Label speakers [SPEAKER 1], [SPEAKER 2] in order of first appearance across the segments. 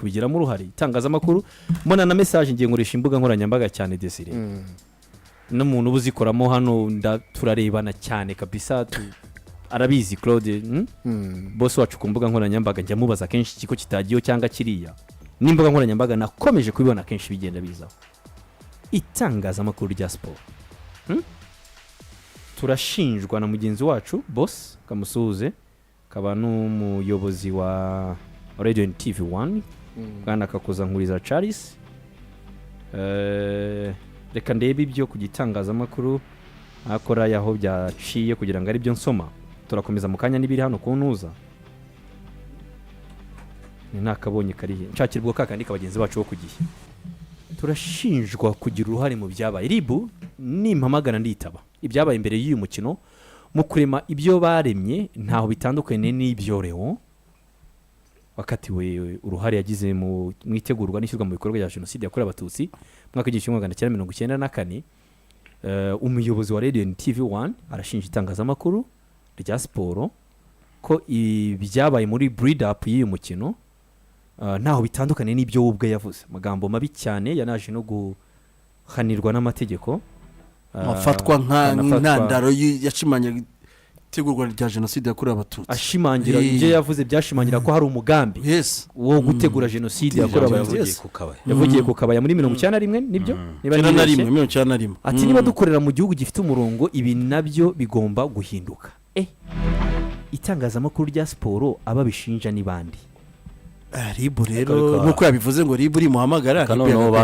[SPEAKER 1] kubigiramo uruhare itangazamakuru mbona na message ngiye ngurisha imbuga nkoranyambaga cyane Desire n'umuntu ubuzikoramo hano turarebana cyane kabisa arabizi Claude boss wacu ku mbuga nkoranyambaga njya mubaza kenshi kiko kitagiyo cyangwa kiriya n'imbuga nkoranyambaga nakomeje kubibona kenshi bigenda bizaho itangazamakuru rya sport turashinjwa na mugenzi wacu boss kamusuhuze kaba n'umuyobozi wa Radio TV1 bwana Kakoza Nkuriza Charles reka ndebe ibyo ku gitangazamakuru akora yaho byaciye kugira ngo ari byo nsoma turakomeza mu kanya nibiri hano kuntuza ni nakabonye karihe nshakirwa kakandi kabagenzi bacu bo kugiye turashinjwa kugira uruhare mu byabaye ribu nimpamagana nditaba ibyabaye imbere y'uyu mukino mu kurema ibyo baremye ntaho bitandukanye n'ibyo Leo wakatiwe uruhare yagize mu itegurwa n'ishyirwa mu bikorwa bya jenoside yakorewe abatutsi mwaka w'igihumbi 1994 umuyobozi wa Radio TV1 arashinja itangazamakuru rya siporo ko ibyabaye muri breed up y'uyu mukino ntaho bitandukanye n'ibyo ubwe yavuze magambo mabi cyane yanaje no guhanirwa n'amategeko
[SPEAKER 2] afatwa nk'intandaro yashimanye itegurwa rya jenoside yakorewe abatutsi
[SPEAKER 1] ashimangira ibyo yavuze byashimangira ko hari umugambi wo gutegura jenoside yakorewe abatutsi yavugiye ku kabaya muri 1991 nibyo
[SPEAKER 2] niba ari 1991
[SPEAKER 1] ati niba dukorera mu gihugu gifite umurongo ibi nabyo bigomba guhinduka itangazamakuru rya siporo ababishinja nibandi
[SPEAKER 2] ribu rero nuko yabivuze ngo ribu uri muhamagara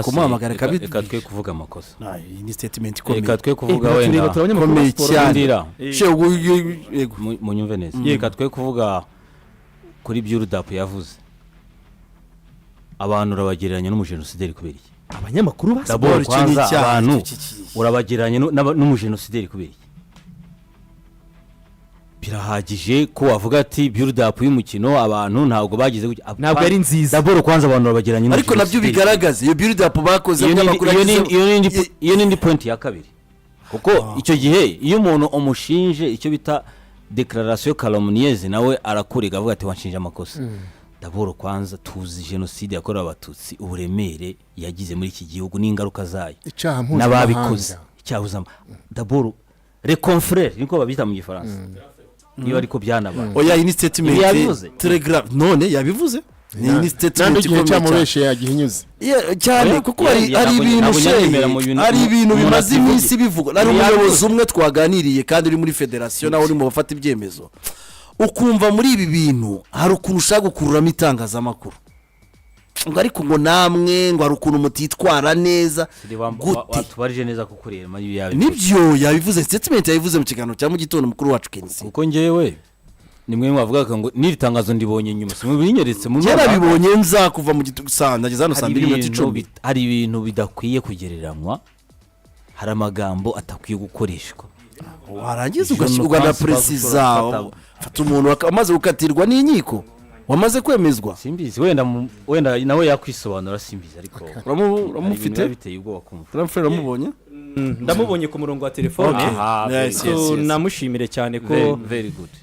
[SPEAKER 2] kumuhamagara kabiri
[SPEAKER 3] reka twe kuvuga amakosa
[SPEAKER 2] ni statement ikomeye
[SPEAKER 3] reka twe kuvuga wenda
[SPEAKER 2] komeye cyane
[SPEAKER 3] yego munyumve neza reka twe kuvuga kuri by'urudapo yavuze abantu urabagereranya n'umujenosideri kubera iki
[SPEAKER 1] abanyamakuru
[SPEAKER 3] basabora abantu urabagereranya n'umujenosideri kubera iki birahagije ko wavuga ati build up y'umukino abantu ntabwo bagize
[SPEAKER 1] ntabwo ari nziza
[SPEAKER 3] daboro kwanza abantu babageranye
[SPEAKER 2] ariko nabyo bigaragaza iyo build up bakoze
[SPEAKER 3] iyo nindi point ya kabiri kuko icyo gihe iyo umuntu umushinje icyo bita declaration calomnieuse nawe arakurega avuga ati wanshinje amakosa daboro kwanza tuzi jenoside yakorewe abatutsi uburemere yagize muri iki gihugu n'ingaruka zayo n'ababikoze icyahuzama daboro reconfrère niko babita mu gifaransa niba ariko byanaba
[SPEAKER 2] oya ini statement telegraph none yabivuze ni statement
[SPEAKER 4] cyamubeshe yagihinyuze
[SPEAKER 2] cyane kuko ari ibintu bimaze iminsi bivugwa nari umuyobozi umwe twaganiriye kandi uri muri federation nawe uri mu bafata ibyemezo ukumva muri ibi bintu hari ukuntu ushaka gukururamo itangazamakuru ngo ariko ngo namwe ngo hari ukuntu mutitwara neza
[SPEAKER 3] watubarije neza kukurema
[SPEAKER 2] nibyo yabivuze statement yabivuze mu kiganiro cya mu gitondo mukuru wacu Kensi
[SPEAKER 3] kuko ngewe nimwe mwavugaga ngo niri tangazo ndibonye nyuma se mubinyeretse mu
[SPEAKER 2] cyera bibonye nza kuva mu gitondo ngeze hano 2:10
[SPEAKER 3] hari ibintu bidakwiye kugereranywa hari amagambo atakwiye gukoreshwa
[SPEAKER 2] warangiza ugana precisa fata umuntu amaze gukatirwa n'inkiko wamaze kwemezwa
[SPEAKER 3] simbizi wenda nawe yakwisobanura simbizi ariko
[SPEAKER 2] uramufite
[SPEAKER 3] biteye ubwoba kumva
[SPEAKER 2] uramubonye
[SPEAKER 1] ndamubonye ku murongo wa telefone namushimire cyane ko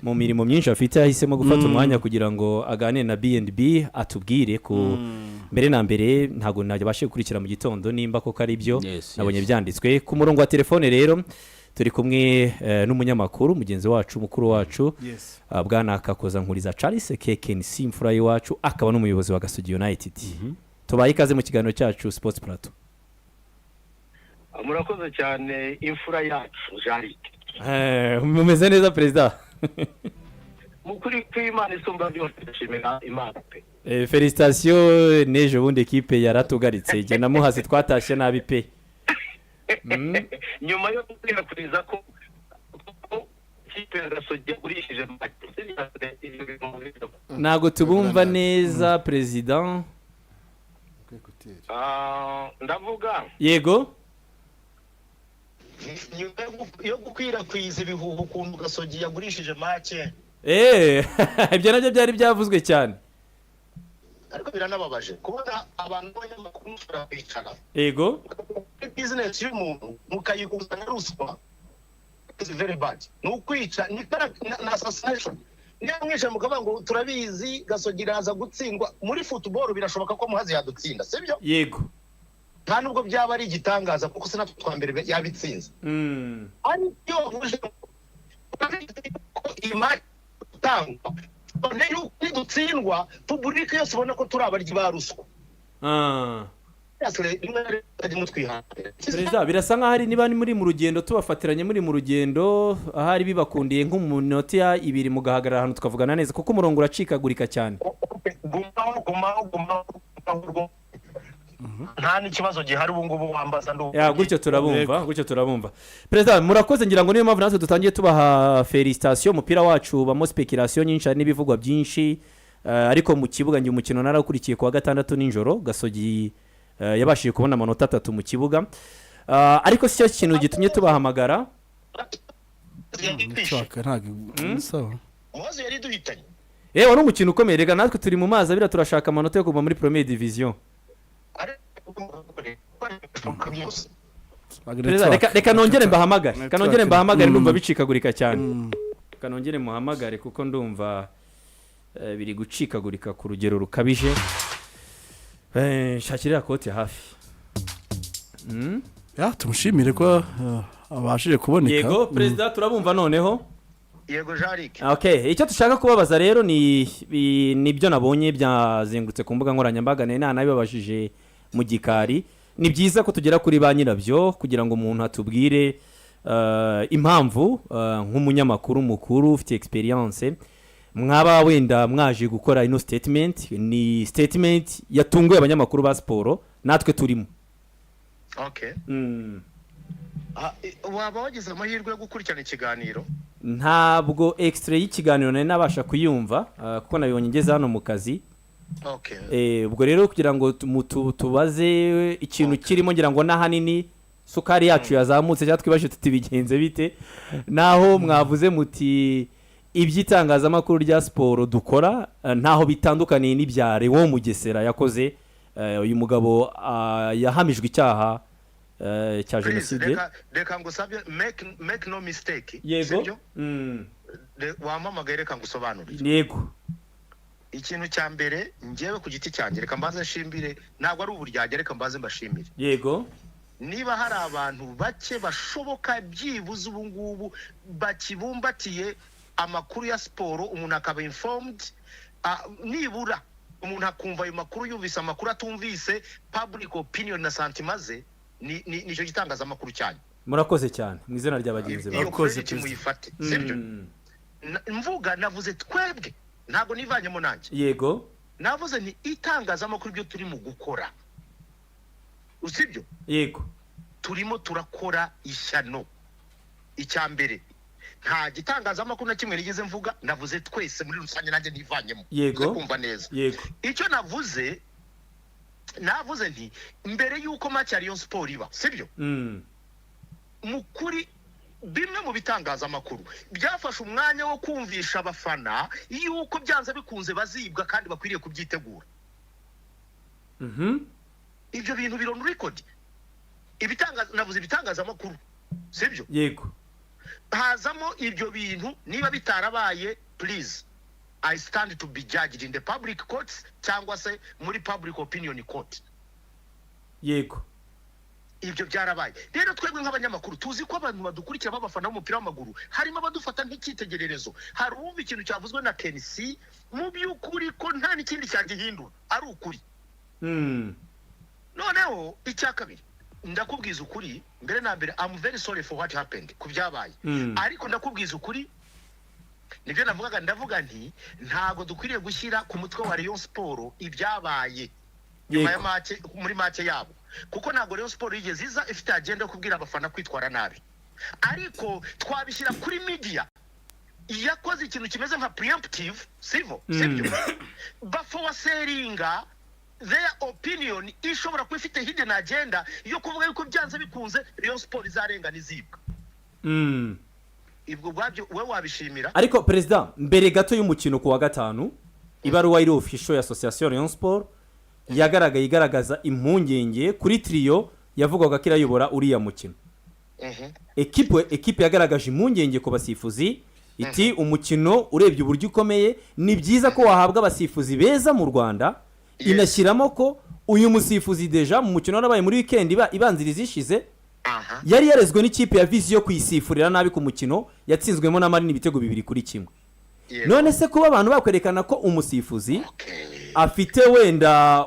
[SPEAKER 1] mu mirimo myinshi afite yahisemo gufata umwanya kugira ngo aganire na BNB atubwire ku mbere na mbere ntago najya gukurikira mu gitondo nimba koko ari byo nabonye byanditswe ku murongo wa telefone rero turi kumwe n'umunyamakuru mugenzi wacu mukuru wacu bwana Kakoza Nkuriza Charles KKNC imfura y'iwacu akaba n'umuyobozi wa Gasogi United tubaye ikaze mu kiganiro cyacu Sports Plateau
[SPEAKER 5] murakoze cyane imfura yacu Jari
[SPEAKER 1] mumeze neza president
[SPEAKER 5] mukuri kw'Imana isumba byose ndashimira Imana pe
[SPEAKER 1] félicitations nejo bundi equipe yaratugaritse je namuhase twatashye nabi pe
[SPEAKER 5] nyuma yo kwirakwiriza ko ikipe Gasogi yagurishije
[SPEAKER 1] ntago tubumva neza president
[SPEAKER 5] ndavuga
[SPEAKER 1] yego
[SPEAKER 5] yo gukwirakwiza ibihuhu ukuntu Gasogi yagurishije make
[SPEAKER 1] ibyo nabyo byari byavuzwe cyane
[SPEAKER 5] ariko biranababaje kubona abantu b'abanyamakuru bashobora kwicara
[SPEAKER 1] yego
[SPEAKER 5] business y'umuntu mukayikuzanya ruswa is very bad no kwica ni assassination niyo mwishe mukavuga ngo turabizi Gasogi iraza gutsindwa muri football birashoboka ko Muhazi yadutsinda sibyo
[SPEAKER 1] yego
[SPEAKER 5] nta nubwo byaba ari igitangaza kuko sinatwe twa mbere yabitsinze ariko uje ko imari tangwa niyo dutsindwa public yose ubona ko turi abaryi ba ruswa
[SPEAKER 1] Perezida birasa nkaho ari niba muri mu rugendo tubafatiranye muri mu rugendo ahari bibakundiye nk'umunota 2 mugahagarara ahantu tukavugana neza kuko umurongo uracikagurika cyane
[SPEAKER 5] nta n'ikibazo gihari ubu ngubu wambaza
[SPEAKER 1] gutyo turabumva Perezida murakoze ngira ngo niyo mpamvu natwe dutangiye tubaha felicitation umupira wacu bamo speculation nyinshi n'ibivugwa byinshi ariko mu kibuga ngiye umukino narakurikiye kwa gatandatu ninjoro Gasogi yabashije kubona amanota 3 mu kibuga ariko si cyo kintu gitumye tubahamagara
[SPEAKER 5] Muhazi yari duhitanye
[SPEAKER 1] wari umukino ukomeye rega natwe turi mu mazi abira turashaka amanota yo kuva muri Premier Division reka nongere mbahamagare ndumva bicikagurika cyane reka nongere muhamagare kuko ndumva biri gucikagurika ku rugero rukabije shakirira kote hafi
[SPEAKER 2] tumushimire ko abashije kuboneka
[SPEAKER 1] yego Perezida turabumva noneho
[SPEAKER 5] yego Jarike
[SPEAKER 1] icyo dushaka kubabaza rero ni byo nabonye byazengurutse ku mbuga nkoranyambaga nabibabajije mu gikari ni byiza ko tugera kuri ba nyirabyo kugira ngo umuntu atubwire impamvu nk'umunyamakuru mukuru ufite experience mwaba wenda mwaje gukora ino statement ni statement yatunguye abanyamakuru ba siporo natwe turimo
[SPEAKER 5] waba wagize amahirwe yo gukurikirana ikiganiro
[SPEAKER 1] ntabwo extrait y'ikiganiro nari nabasha kuyumva kuko nabibonye ngeze hano mu kazi ubwo rero kugira ngo tubaze ikintu kirimo ngira ngo n'ahanini sukari yacu yazamutse cyangwa twibashe tutibigenze bite naho mwavuze muti iby'itangazamakuru rya siporo dukora ntaho bitandukaniye n'ibya Lewo Mugesera yakoze uyu mugabo yahamijwe icyaha cya jenoside
[SPEAKER 5] reka ngusabye make no mistake
[SPEAKER 1] yego
[SPEAKER 5] wamamagaye reka ngusobanurire
[SPEAKER 1] yego
[SPEAKER 5] ikintu cya mbere ngewe ku giti cyanjye reka mbaze nshimire ntabwo ari uburyarya reka mbaze mbashimire
[SPEAKER 1] yego
[SPEAKER 5] niba hari abantu bake bashoboka byibuze ubu ngubu bakibumbatiye amakuru ya siporo umuntu akaba informed nibura umuntu akumva ayo makuru yumvise amakuru atumvise public opinion na sentiment ze nicyo gitangazamakuru cyanyu
[SPEAKER 1] murakoze cyane mu izina ry'abagenzi
[SPEAKER 5] bakoze muyifate sibyo mvuga navuze twebwe ntabwo nivanyemo nanjye
[SPEAKER 1] yego
[SPEAKER 5] navuze ni itangazamakuru byo turi mu gukora usibyo
[SPEAKER 1] yego
[SPEAKER 5] turimo turakora ishyano icya mbere nta gitangazamakuru na kimwe nigeze mvuga navuze twese muri rusange nanjye nivanyemo
[SPEAKER 1] yego
[SPEAKER 5] kumva neza
[SPEAKER 1] yego
[SPEAKER 5] icyo navuze nti mbere y'uko match ya Rayon Sport iba sibyo mukuri bimwe mu bitangazamakuru byafashe umwanya wo kumvisha abafana yuko byanze bikunze bazibwa kandi bakwiriye kubyitegura ibyo bintu biri on record navuze ibitangazamakuru sibyo
[SPEAKER 1] yego
[SPEAKER 5] hazamo ibyo bintu niba bitarabaye please I stand to be judged in the public courts cyangwa se muri public opinion court
[SPEAKER 1] yego
[SPEAKER 5] ibyo byarabaye rero twebwe nk'abanyamakuru tuzi ko abantu badukurikira babafana b'umupira w'amaguru harimo abadufata nk'icyitegererezo hari uwumva ikintu cyavuzwe na Kenisi mu by'ukuri ko nta n'ikindi cyagihindura ari ukuri noneho icya kabiri ndakubwiza ukuri mbere na mbere I'm very sorry for what happened ku byabaye ariko ndakubwiza ukuri nibyo navugaga ndavuga nti ntago dukwiriye gushyira ku mutwe wa Rayon Sport ibyabaye nyuma ya match muri match yabo kuko ntago Rayon Sport yigeze iza ifite agenda yo kubwira abafana kwitwara nabi ariko twabishyira kuri media yakoze ikintu kimeze nka preemptive sibyo before seringa their opinion ishobora kuba ifite hidden agenda yo kuvuga yuko byanze bikunze Rayon Sport izarenga nizibwa ibwo bwabyo we wabishimira
[SPEAKER 1] ariko Perezida mbere gato y'umukino ku wa gatanu ibaruwa iri official ya Association Rayon Sport yagaragaye igaragaza impungenge kuri trio yavugaga ko irayobora uriya mukino ekipe yagaragaje impungenge ku basifuzi iti umukino urebye uburyo ukomeye ni byiza ko wahabwa abasifuzi beza mu Rwanda inashyiramo ko uyu musifuzi deja mu mukino warabaye muri weekend ibanziriza ishize yari yarezwe n'ikipe ya Vision kuyisifurira nabi ku mukino yatsinzwemo na Marine ibitego 2-1 none se kuba abantu bakwerekana ko umusifuzi afite wenda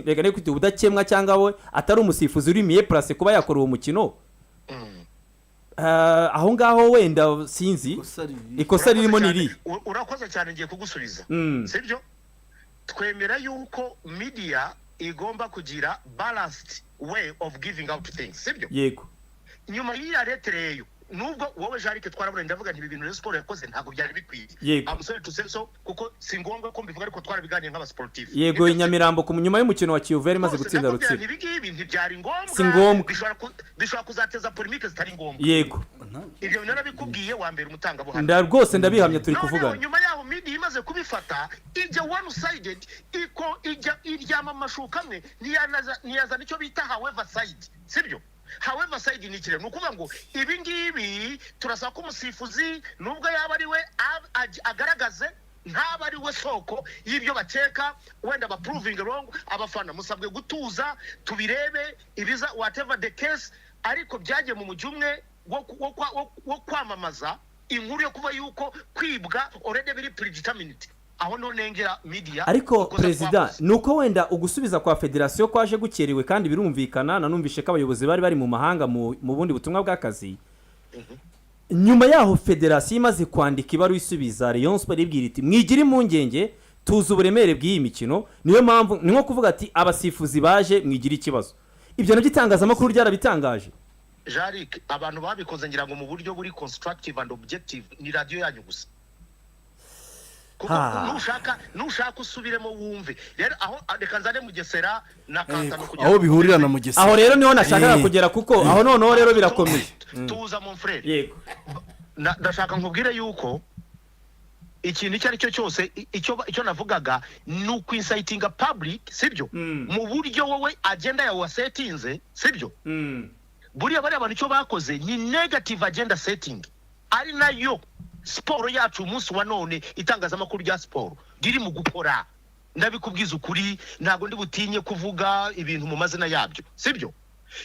[SPEAKER 1] reka ne kwita ubudakemwa cyangwa we atari umusifuzi uri miye place kuba yakora uwo mukino aho ngaho wenda sinzi ikosa ririmo niri
[SPEAKER 5] urakoze cyane ngiye kugusubiza sibyo twemera yuko media igomba kugira balanced way of giving out things sibyo
[SPEAKER 1] yego
[SPEAKER 5] nyuma y'iya letter nubwo wowe Jarike twarabura ndavuga nti ibintu sport yakoze ntago byari bikwiye amusore tuseso kuko singombwa ko mbivuga ariko twarabiganiye nk'aba sportif
[SPEAKER 1] yego Inyamirambo ku nyuma y'umukino wa Kiyovu yari maze gutsinda Rutsiro
[SPEAKER 5] ibi ntibyari ngombwa bishobora kuzateza polemique zitari ngombwa
[SPEAKER 1] yego
[SPEAKER 5] ibyo narabikubwiye wa mbere umutangabuhamya
[SPEAKER 1] rwose ndabihamya turi kuvugana
[SPEAKER 5] nyuma yaho media imaze kubifata ijya one sided iryama amashuka amwe niyazana icyo bita however side sibyo however side ni kireno nukuvuga ngo ibi ngibi turasaba ko umusifuzi nubwo yaba ari we agaragaze ntaba ari we soko y'ibyo bakeka wenda ba proving wrong abafana musabwe gutuza tubirebe ibiza whatever the case ariko byagiye mu mujyi umwe wo kwamamaza inkuru yo kuba yuko kwibwa already biri predetermined aho nonengera media
[SPEAKER 1] ariko president nuko wenda ugusubiza kwa federation kwaje gukerewe kandi birumvikana nanumvishe ko abayobozi bari mu mahanga mu bundi butumwa bw'akazi nyuma yaho federation imaze kwandika ibaruwa isubiza Rayon Sport ibwira iti mwigira impungenge tuzi uburemere bw'iyi mikino niyo mpamvu ni nko kuvuga ati abasifuzi baje mwigira ikibazo ibyo nabyo itangazamakuru ryarabitangaje
[SPEAKER 5] Jarike abantu babikoze ngira ngo mu buryo buri constructive and objective ni radio yanyu gusa kuko nushaka usubiremo wumve rero aho reka nzane Mugesera na Kantano
[SPEAKER 2] kugira aho bihurira na Mugesera
[SPEAKER 1] aho rero niho nashakaga kugera kuko aho noneho rero birakomeye
[SPEAKER 5] tuza mon frère
[SPEAKER 1] yego
[SPEAKER 5] ndashaka nkubwire yuko ikintu icyo ari cyo cyose icyo navugaga ni ukwincitinga public sibyo mu buryo wowe agenda yawe wasetinze sibyo buriya bari abantu icyo bakoze ni negative agenda setting ari nayo sport yacu umunsi wa none itangazamakuru rya sport riri mu gukora ndabikubwiza ukuri ntago ndi butinye kuvuga ibintu mu mazina yabyo sibyo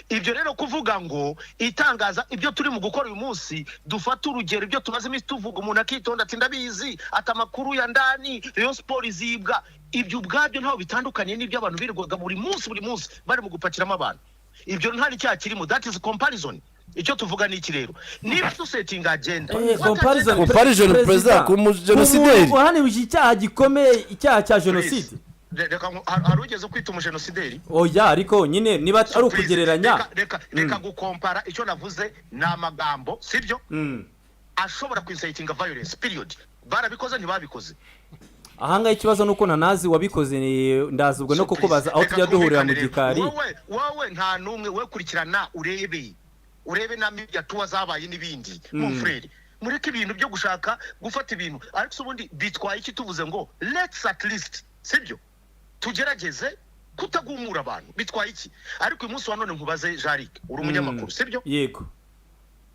[SPEAKER 5] ibyo rero kuvuga ngo itangaza ibyo turi mu gukora uyu munsi dufata urugero ibyo tumaze iminsi tuvuga umuntu akitonda ati ndabizi atamakuru ya ndani Rayon Sport izibwa ibyo ubwabyo ntaho bitandukanye n'ibyo abantu birirwaga buri munsi bari mu gupakiramo abantu ibyo nta n'icyaha kirimo that is comparison icyo tuvuga ni iki rero niba tusetinga agenda
[SPEAKER 2] comparison president ku genocidaire
[SPEAKER 1] hano icyaha gikomeye icyaha cya genocide
[SPEAKER 5] reka harugeze kwita umugenocideri
[SPEAKER 1] oya ariko nyine niba ari ukugereranya
[SPEAKER 5] reka gukompara icyo navuze ni amagambo sibyo ashobora kwincitinga violence period barabikoze ntibabikoze
[SPEAKER 1] ahanga ikibazo nuko nanazi wabikoze ndazi ubwo no kukubaza aho tujya duhurira mu gikari
[SPEAKER 5] wowe nta numwe we kurikirana urebe na media tuwa zabaye n'ibindi mu frere mureke ibintu byo gushaka gufata ibintu ariko ubundi bitwaye iki tuvuze ngo let's at least sibyo tugerageze kutagumura abantu bitwaye iki ariko uyu munsi wa none nkubaze Jarike uri umunyamakuru sibyo
[SPEAKER 1] yego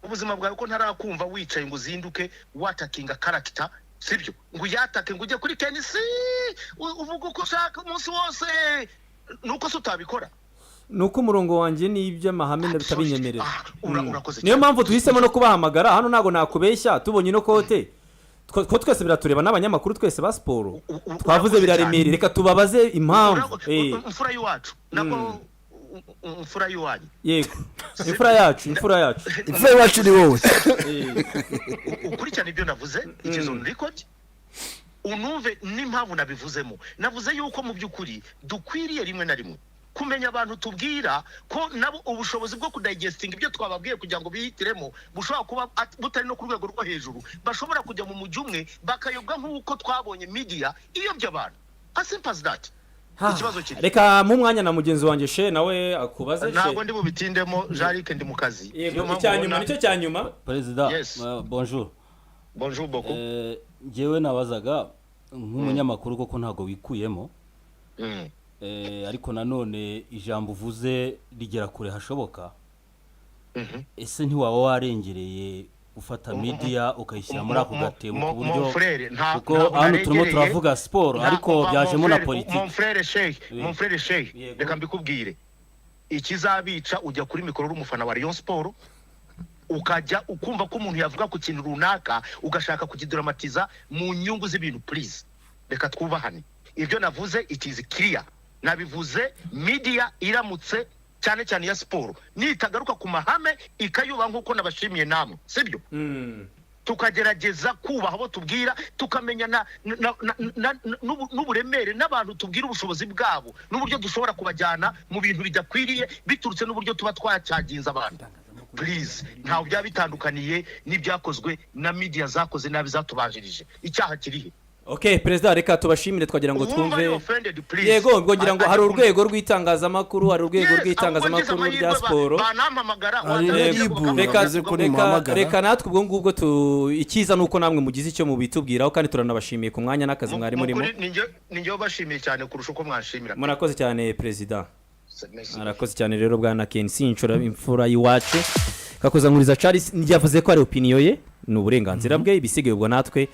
[SPEAKER 5] ubuzima bwawe ko ntarakumva wicaye ngo uzinduke watakinga character sibyo ngo yatake ngo ujye kuri tenisi uvuga uko ushaka umunsi wose nuko se utabikora
[SPEAKER 1] nuko umurongo wanjye n'iby'amahame ndabitabinyemerera niyo mpamvu tuhisemo no kubahamagara hano ntago nakubeshya tubonye no kote ko twese biratureba n'abanyamakuru twese ba siporo twavuze biraremereye reka tubabaze impamvu
[SPEAKER 5] imfura y'iwacu nako imfura y'iwanyu
[SPEAKER 1] yego imfura yacu
[SPEAKER 2] imfura y'iwacu ni wowe
[SPEAKER 5] ukurikirana ibyo navuze ikizo record unumve n'impamvu nabivuzemo navuze yuko mu by'ukuri dukwiriye rimwe na rimwe kumenya abantu tubwira ko nabo ubushobozi bwo kudigestinga ibyo twababwiye kugira ngo bihitiremo bushobora kuba butari no ku rwego rwo hejuru bashobora kujya mu mujyi umwe bakayobwa nk'uko twabonye media iyobya abantu as simple as that ikibazo kiri
[SPEAKER 1] reka mu mwanya na mugenzi wanjye she nawe akubaze she
[SPEAKER 5] ntabwo ndi bubitindemo Jarike ndi mu kazi
[SPEAKER 1] nicyo cyanyuma
[SPEAKER 3] president bonjour
[SPEAKER 5] beaucoup
[SPEAKER 3] ngewe nabazaga nk'umunyamakuru koko ntago wikuyemo ariko nanone ijambo uvuze rigera kure hashoboka ese ntiwaba warengereye ufata media ukayishyira muri ako gatebo ku buryo kuko hano turimo turavuga siporo ariko byajemo na politiki.
[SPEAKER 5] Mon frere Sheikh reka mbikubwire ikizabica ujya kuri mikoro y'umufana wa Rayon Sport ukajya ukumva ko umuntu yavuga ku kintu runaka ugashaka kukiduramatiza mu nyungu z'ibintu. Please reka twubahane. Ibyo navuze it is clear. Nabivuze media iramutse cyane cyane ya siporo nitagaruka ku mahame ikayuba nkuko nabashimiye namwe sibyo. Tukagerageza kubaha abo tubwira tukamenya n'uburemere n'abantu tubwira ubushobozi bwabo n'uburyo dushobora kubajyana mu bintu bidakwiriye biturutse n'uburyo tuba twacyaginza abantu. Please ntaho bya bitandukaniye n'ibyakozwe na media zakoze nabi zatubanjirije. Icyaha kirihe?
[SPEAKER 1] Okay, Perezida reka tubashimire twagira ngo twumve. Yego ngira ngo hari urwego rw'itangazamakuru, hari urwego rw'itangazamakuru rya siporo. Reka natwe ubwo ngubwo ikiza nuko namwe mugize icyo mubitubwiraho kandi turanabashimiye ku mwanya n'akazi mwari murimo.
[SPEAKER 5] Ninjye bashimiye cyane kurusha uko mwashimira.
[SPEAKER 1] Murakoze cyane Perezida. Murakoze cyane rero bwana Kensi Inshura imfura yiwacu. Kakoza nkuriza Charles yavuze ko ari opinion ye n'uburenganzira bwe ibisigaye ubwo natwe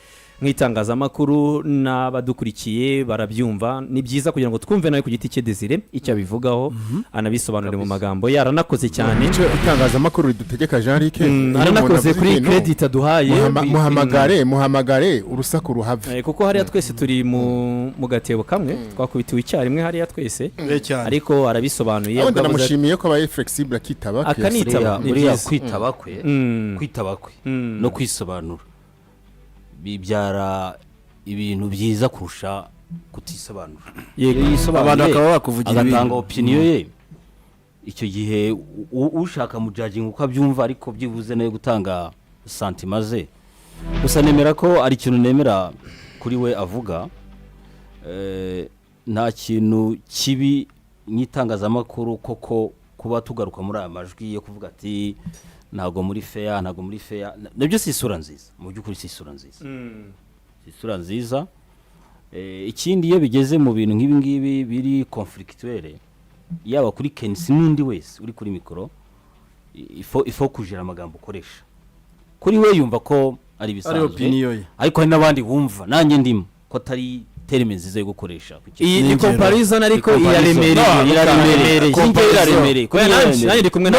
[SPEAKER 1] nk'itangazamakuru n'abadukurikiye barabyumva. Ni byiza kugira ngo twumve nawe ku giti cye Desire icyo abivugaho anabisobanure mu magambo yaranakoze cyane.
[SPEAKER 4] Icyo itangazamakuru ridutegeka Jean Luc
[SPEAKER 1] aranakoze kuri credit aduhaye.
[SPEAKER 4] muhamagare urusaku ruhave
[SPEAKER 1] kuko hariya twese turi mu gatebo kamwe twakubitiwe icyarimwe hariya twese ariko arabisobanuye.
[SPEAKER 4] Abandi namushimiye ko abaye flexible akitaba
[SPEAKER 3] buriya kwitaba kwe no kwisobanura bibyara ibintu byiza kurusha kutisobanura.
[SPEAKER 2] Abantu bakaba bakuvugira
[SPEAKER 3] agatanga opinion ye icyo gihe ushaka mu judging uko abyumva ariko byibuze nayo gutanga santima ze. Gusa nemera ko ari ikintu nemera kuri we avuga nta kintu kibi n'itangazamakuru koko kuba tugaruka muri aya majwi yo kuvuga ati ntago muri fair nabyo si isura nziza mu by'ukuri si isura nziza isura nziza. Ikindi iyo bigeze mu bintu nk'ibi ngibi biri conflictuelle yaba kuri Kensi n'undi wese uri kuri mikoro ifo kujira amagambo ukoresha kuri we yumva ko ari bisanzwe ariko hari n'abandi bumva nanjye ndimo ko tari terime nziza yo gukoresha.
[SPEAKER 1] Iyi comparison ariko iraremereye nanjye ndi kumwe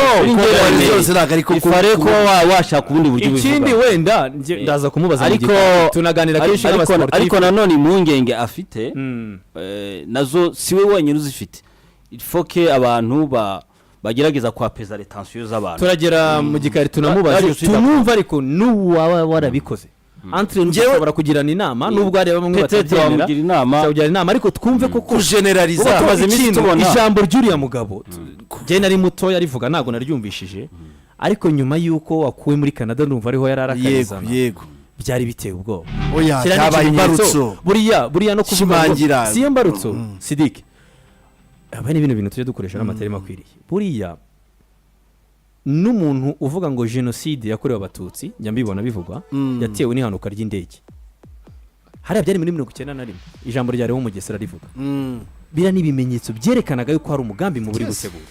[SPEAKER 3] ifare ko washaka ubundi buryo bivuga.
[SPEAKER 1] Ikindi wenda ndaza kumubaza ariko tunaganira kenshi n'abasportif
[SPEAKER 3] ariko nanone impungenge afite nazo siwe wenyine uzifite. Ifoke abantu bagerageza kwapeza retention z'abantu.
[SPEAKER 1] Turagera mu gikari tunamubaza tumumva ariko n'uwaba warabikoze entre njyewe kugirana inama nubwo ari bamwe batabyemera cyangwa inama ariko twumve ko
[SPEAKER 2] kugeneraliza
[SPEAKER 1] ijambo ry'uriya mugabo je nari muto yarivuga nago naryumvishije ariko nyuma yuko wakuwe muri Canada ndumva ariho yararakarizana
[SPEAKER 2] yego
[SPEAKER 1] byari biteye ubwoba.
[SPEAKER 2] Oya cyabaye imbarutso
[SPEAKER 1] buriya no kuvuga si imbarutso Sidiki abane ibintu tujye dukoresha n'amateri makwiriye. Buriya n'umuntu uvuga ngo genocide yakorewe abatutsi njya mbibona bivugwa yatewe n'ihanuka ry'indege hariya byari muri 1991 ijambo rya Leon Mugesera rivuga bira n'ibimenyetso byerekanaga yuko hari umugambi mu buri gutegura.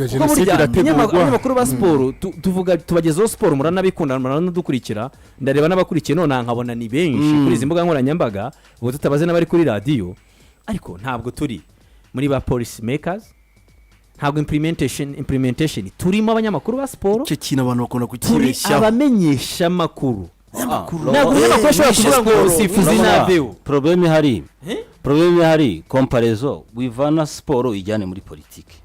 [SPEAKER 4] genocide irategurwa.
[SPEAKER 1] Abanyamakuru ba siporo tuvuga tubagezeho siporo muranabikunda muranadukurikira ndareba n'abakurikiye none nkabona ni benshi kuri izi mbuga nkoranyambaga ubu tutabaze n'abari kuri radio ariko ntabwo turi muri ba policy makers ntabwo implementation turimo abanyamakuru ba siporo
[SPEAKER 2] cyo kintu abantu bakunda kukibeshya
[SPEAKER 1] abamenyesha makuru ntabwo ashobora kuvuga ngo sifuzi naveo.
[SPEAKER 3] Problème hari comparaison wivana siporo ijyane muri politiki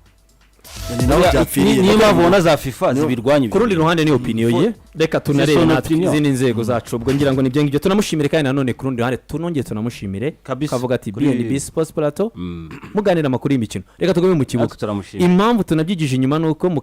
[SPEAKER 3] niba bona za FIFA zibirwanya.
[SPEAKER 1] Ku rundi ruhande ni opinion ye reka tunarebe natwe izindi nzego zacu ubwo ngira ngo nibyo ngibyo tunamushimire kandi nanone ku rundi ruhande tunongeye tunamushimire kavuga ati BNB Sports Plateau muganira amakuru y'imikino reka tugome mu kibuga. Impamvu tunabyigije inyuma nuko mu